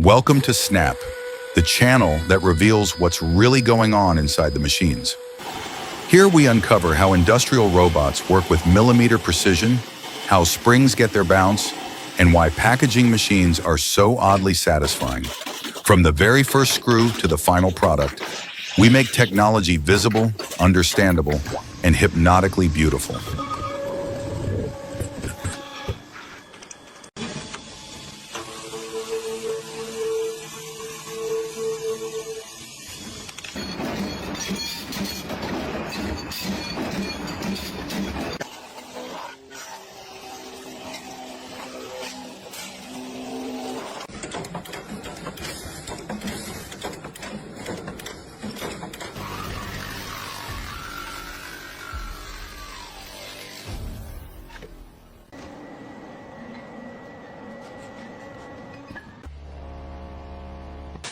Welcome to Snap, the channel that reveals what's really going on inside the machines. Here we uncover how industrial robots work with millimeter precision, how springs get their bounce, and why packaging machines are so oddly satisfying. From the very first screw to the final product, we make technology visible, understandable, and hypnotically beautiful.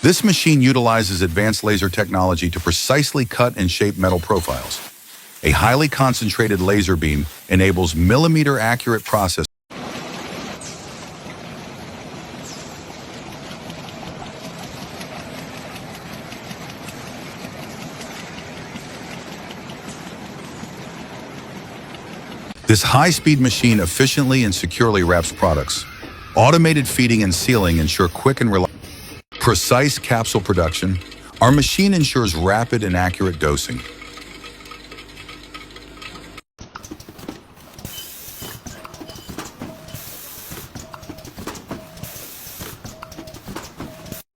This machine utilizes advanced laser technology to precisely cut and shape metal profiles. A highly concentrated laser beam enables millimeter-accurate processing. This high-speed machine efficiently and securely wraps products. Automated feeding and sealing ensure quick and reliable. Precise capsule production. Our machine ensures rapid and accurate dosing.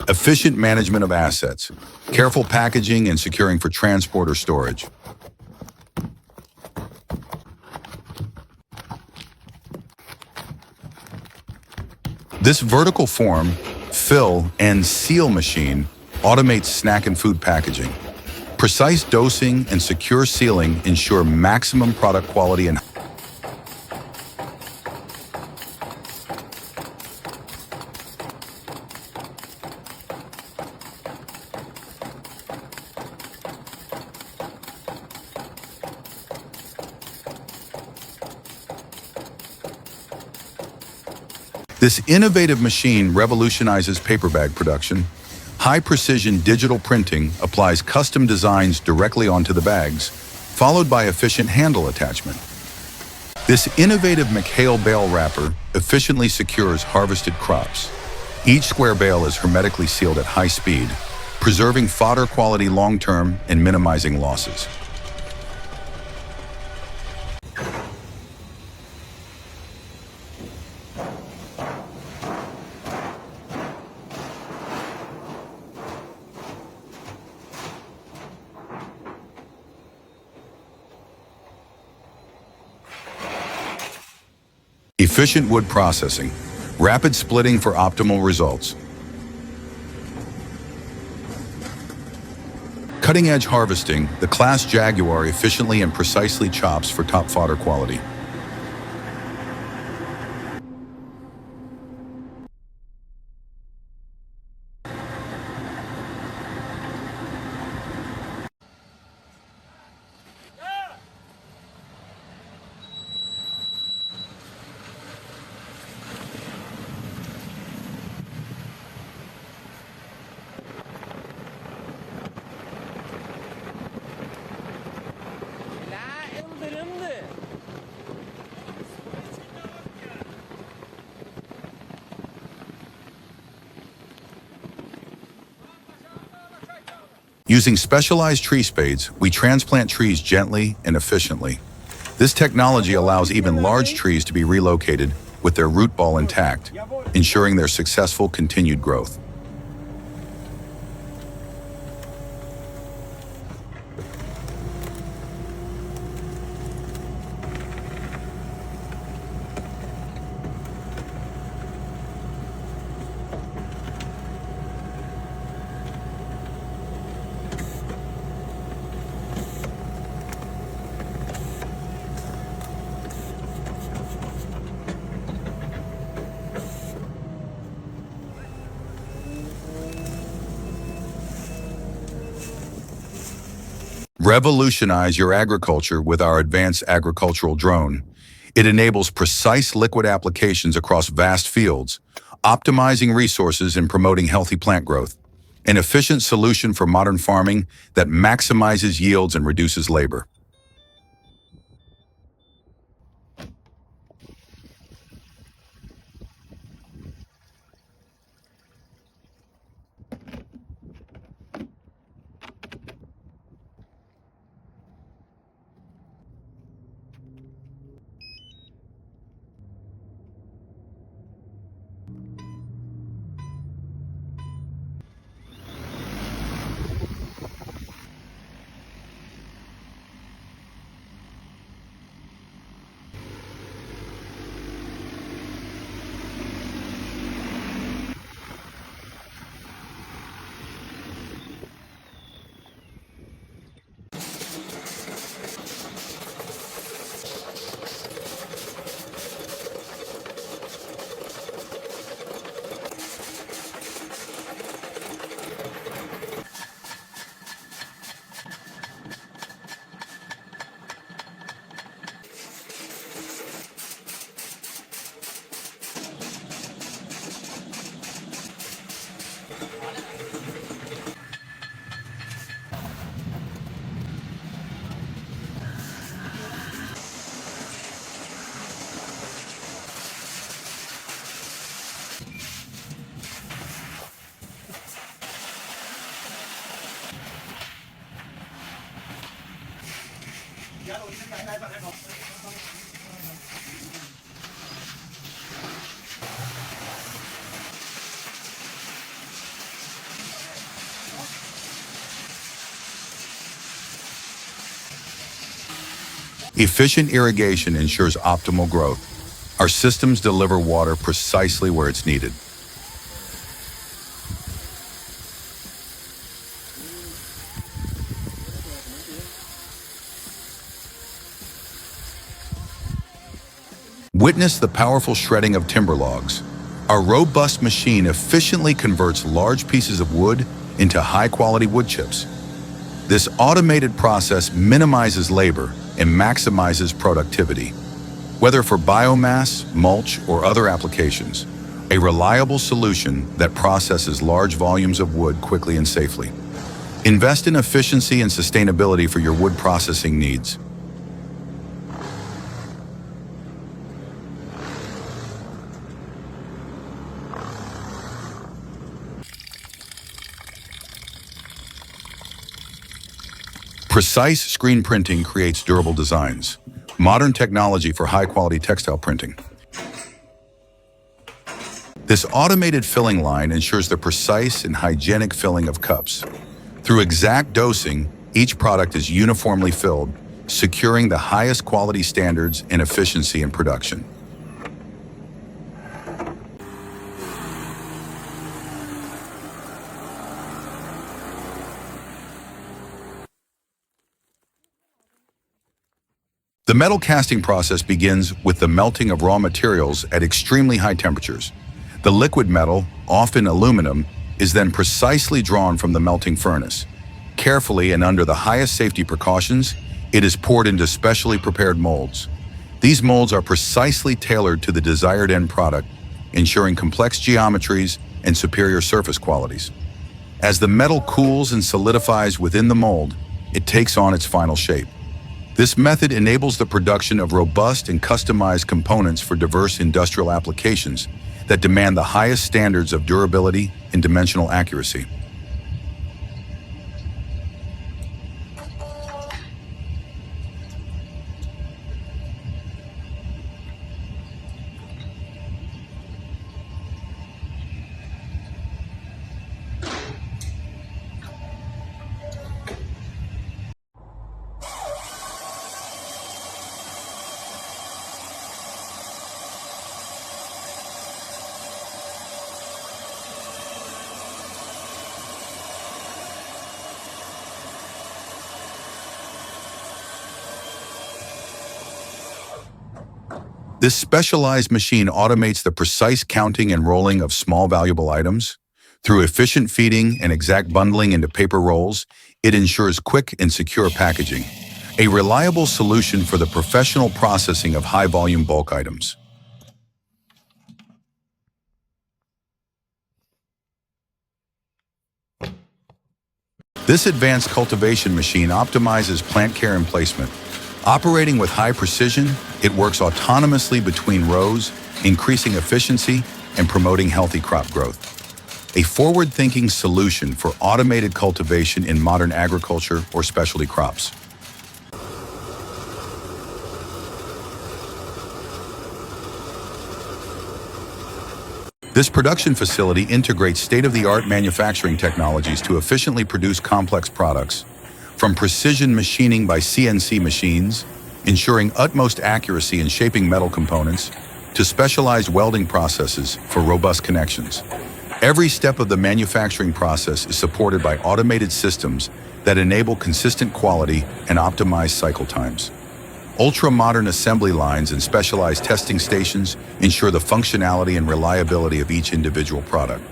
Efficient management of assets. Careful packaging and securing for transport or storage. This vertical form, fill, and seal machine automates snack and food packaging. Precise dosing and secure sealing ensure maximum product quality and This innovative machine revolutionizes paper bag production. High-precision digital printing applies custom designs directly onto the bags, followed by efficient handle attachment. This innovative McHale bale wrapper efficiently secures harvested crops. Each square bale is hermetically sealed at high speed, preserving fodder quality long-term and minimizing losses. Efficient wood processing, rapid splitting for optimal results. Cutting-edge harvesting, the Class Jaguar efficiently and precisely chops for top fodder quality. Using specialized tree spades, we transplant trees gently and efficiently. This technology allows even large trees to be relocated with their root ball intact, ensuring their successful continued growth. Revolutionize your agriculture with our advanced agricultural drone. It enables precise liquid applications across vast fields, optimizing resources and promoting healthy plant growth. An efficient solution for modern farming that maximizes yields and reduces labor. Efficient irrigation ensures optimal growth. Our systems deliver water precisely where it's needed. Witness the powerful shredding of timber logs. Our robust machine efficiently converts large pieces of wood into high-quality wood chips. This automated process minimizes labor and maximizes productivity. Whether for biomass, mulch, or other applications, a reliable solution that processes large volumes of wood quickly and safely. Invest in efficiency and sustainability for your wood processing needs. Precise screen printing creates durable designs. Modern technology for high-quality textile printing. This automated filling line ensures the precise and hygienic filling of cups. Through exact dosing, each product is uniformly filled, securing the highest quality standards and efficiency in production. The metal casting process begins with the melting of raw materials at extremely high temperatures. The liquid metal, often aluminum, is then precisely drawn from the melting furnace. Carefully and under the highest safety precautions, it is poured into specially prepared molds. These molds are precisely tailored to the desired end product, ensuring complex geometries and superior surface qualities. As the metal cools and solidifies within the mold, it takes on its final shape. This method enables the production of robust and customized components for diverse industrial applications that demand the highest standards of durability and dimensional accuracy. This specialized machine automates the precise counting and rolling of small valuable items. Through efficient feeding and exact bundling into paper rolls, it ensures quick and secure packaging, a reliable solution for the professional processing of high-volume bulk items. This advanced cultivation machine optimizes plant care and placement. Operating with high precision, it works autonomously between rows, increasing efficiency and promoting healthy crop growth. A forward-thinking solution for automated cultivation in modern agriculture or specialty crops. This production facility integrates state-of-the-art manufacturing technologies to efficiently produce complex products, from precision machining by CNC machines, ensuring utmost accuracy in shaping metal components, to specialized welding processes for robust connections. Every step of the manufacturing process is supported by automated systems that enable consistent quality and optimized cycle times. Ultra-modern assembly lines and specialized testing stations ensure the functionality and reliability of each individual product.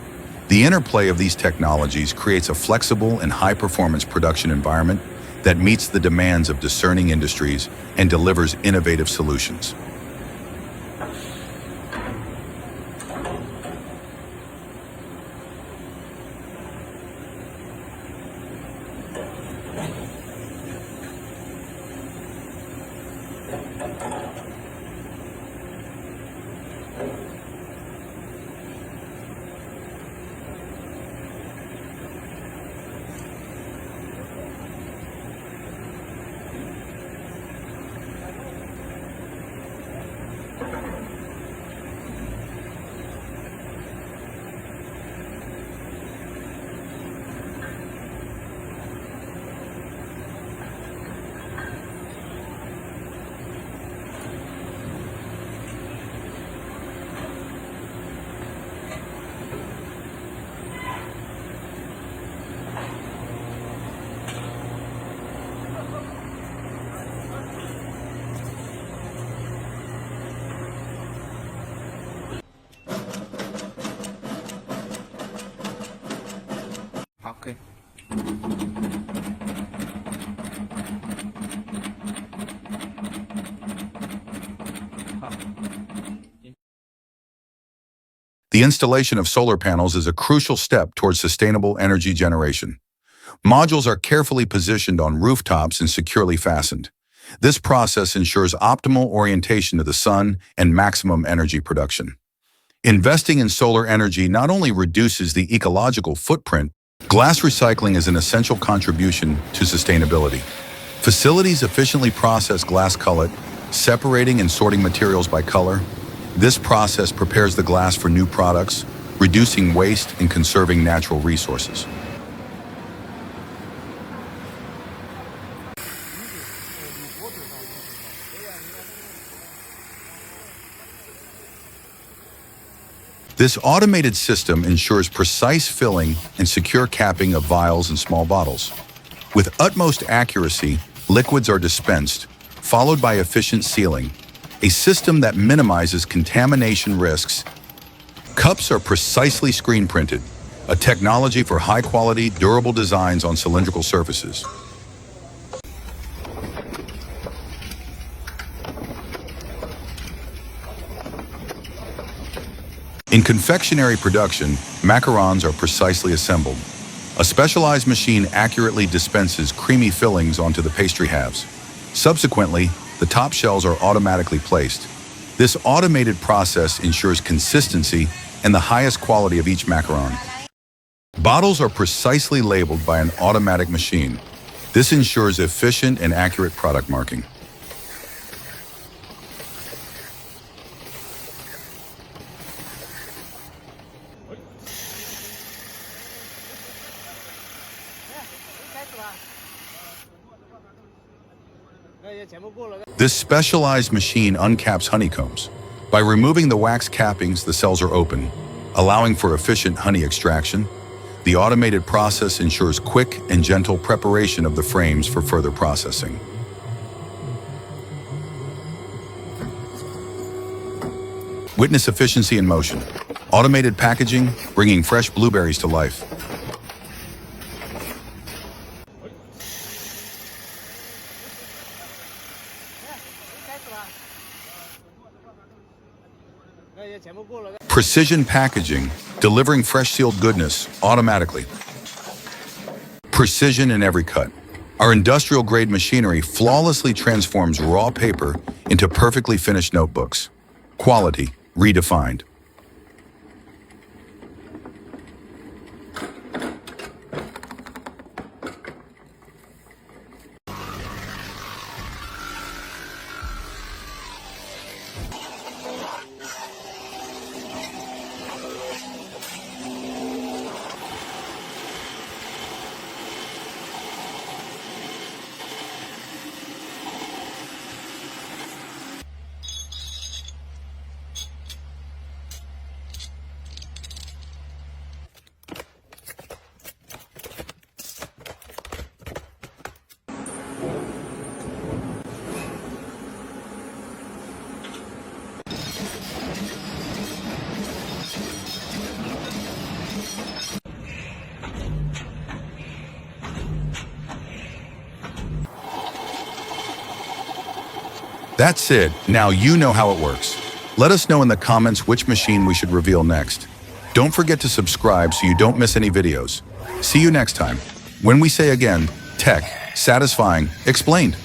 The interplay of these technologies creates a flexible and high-performance production environment that meets the demands of discerning industries and delivers innovative solutions. Okay. The installation of solar panels is a crucial step towards sustainable energy generation. Modules are carefully positioned on rooftops and securely fastened. This process ensures optimal orientation to the sun and maximum energy production. Investing in solar energy not only reduces the ecological footprint, glass recycling is an essential contribution to sustainability. Facilities efficiently process glass cullet, separating and sorting materials by color. This process prepares the glass for new products, reducing waste and conserving natural resources. This automated system ensures precise filling and secure capping of vials and small bottles. With utmost accuracy, liquids are dispensed, followed by efficient sealing, a system that minimizes contamination risks. Cups are precisely screen printed, a technology for high-quality, durable designs on cylindrical surfaces. In confectionery production, macarons are precisely assembled. A specialized machine accurately dispenses creamy fillings onto the pastry halves. Subsequently, the top shells are automatically placed. This automated process ensures consistency and the highest quality of each macaron. Bottles are precisely labeled by an automatic machine. This ensures efficient and accurate product marking. This specialized machine uncaps honeycombs. By removing the wax cappings, the cells are open, allowing for efficient honey extraction. The automated process ensures quick and gentle preparation of the frames for further processing. Witness efficiency in motion. Automated packaging, bringing fresh blueberries to life. Precision packaging, delivering fresh sealed goodness automatically. precision in every cut. Our industrial-grade machinery flawlessly transforms raw paper into perfectly finished notebooks. Quality redefined. That's it. Now you know how it works. Let us know in the comments which machine we should reveal next. Don't forget to subscribe so you don't miss any videos. See you next time. When we say again, tech, satisfying, explained.